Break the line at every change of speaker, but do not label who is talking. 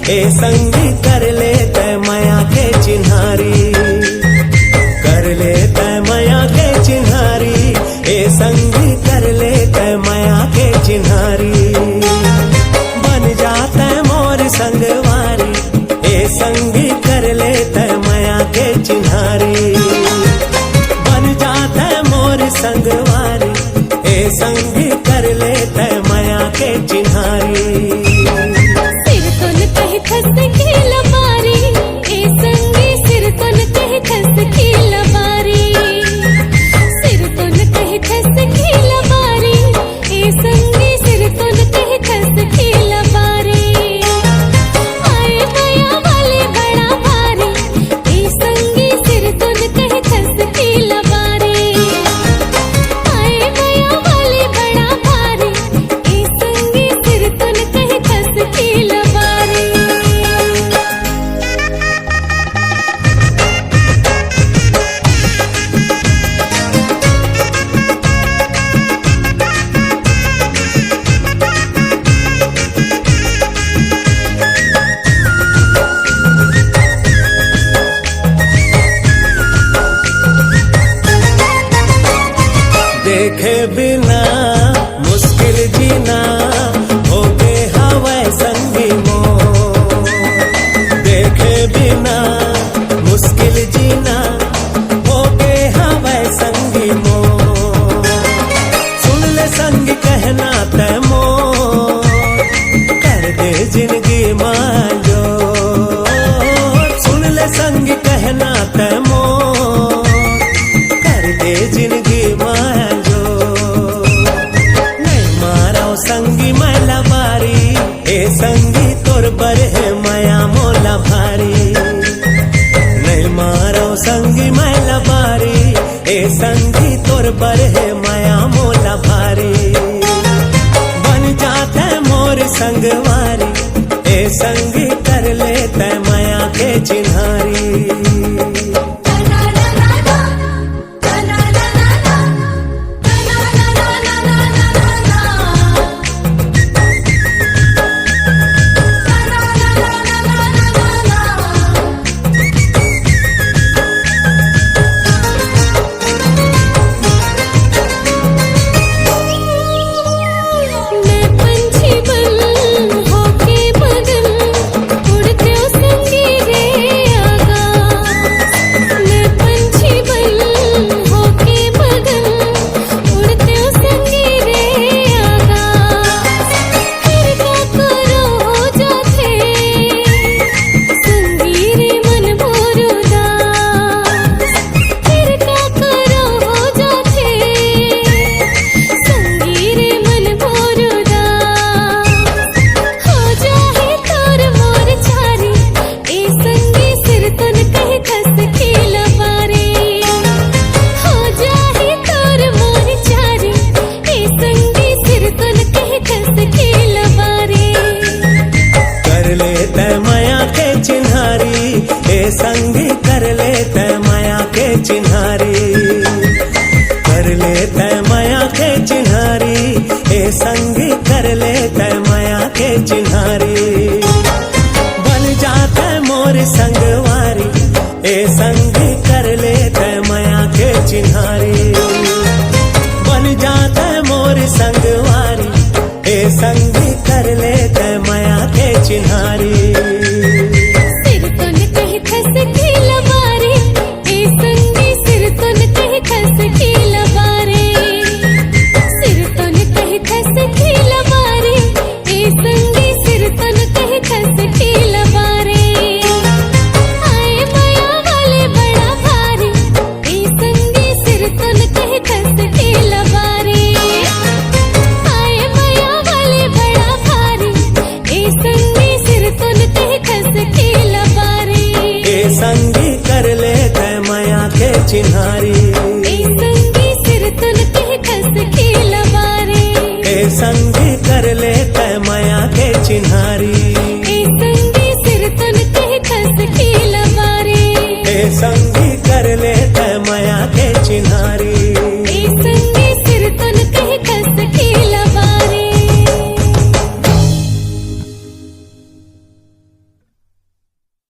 ए संगी कर ले तय माया के चिन्हारी, कर ले तय माया के चिन्हारी, ए संगी कर ले तय माया के चिन्हारी। बन जाता मोर संगवारी, ए संगी कर ले तय माया के चिन्हारी। बन जाता मोर संगवारी, ए संगी कर ले तय माया के चिन्हारी।
सिर तुन कह खस की लबारी, ए संगी सिर तुन कह खस की लबारी। सिर तुन कह खस की लबारी, ए संगी सिर तुन कह खस की लबारी। आए माया वाले बड़ा भारी, ए संगी सिर तुन कह खस की लबारी। आए माया वाले बड़ा भारी, ए संगी सिर तुन कह खस की लबारी।
देखे बिना मुश्किल जीना, हो गए हवा संगी मोर। देखे बिना मुश्किल जीना, हो गए हवा संगी मोर। सुन ले संगी कहना तय मोर, कर दे जिंदगी मांझो। सुन ले संगी कहना तय मोर, कर दे जिंदगी मांझो। नहीं मारो संगी मैला बारी, ए संगी तोर बर है माया मोला भारी। नहीं मारो संगी मैला बारी, ए संगी तोर बर है माया मोला भारी। बन जाता मोर संगवारी, ए संगी कर ले तय माया के चिन्हारी।
मैं पंछी बन होके बदन, उड़ते हो संगी रे आकाश। मैं पंछी बन होके बदन, उड़ते हो संगी रे आकाश। फिर क्या करो हो जाते संगी रे मन मोर उदास। फिर क्या करो हो जाते संगी रे मन मोर उदास। हो जाए तोर मोर चारी, ए संगी सिर तुन कह खस की लबारी। हो जाए तोर मोर चारी, ए संगी सिर तुन कह खस की लबारी।
कर ले तय माया के चिन्हारी, ए संगी कर ले तय माया के चिन्हारी। कर ले तय माया के चिन्हारी, ए संगी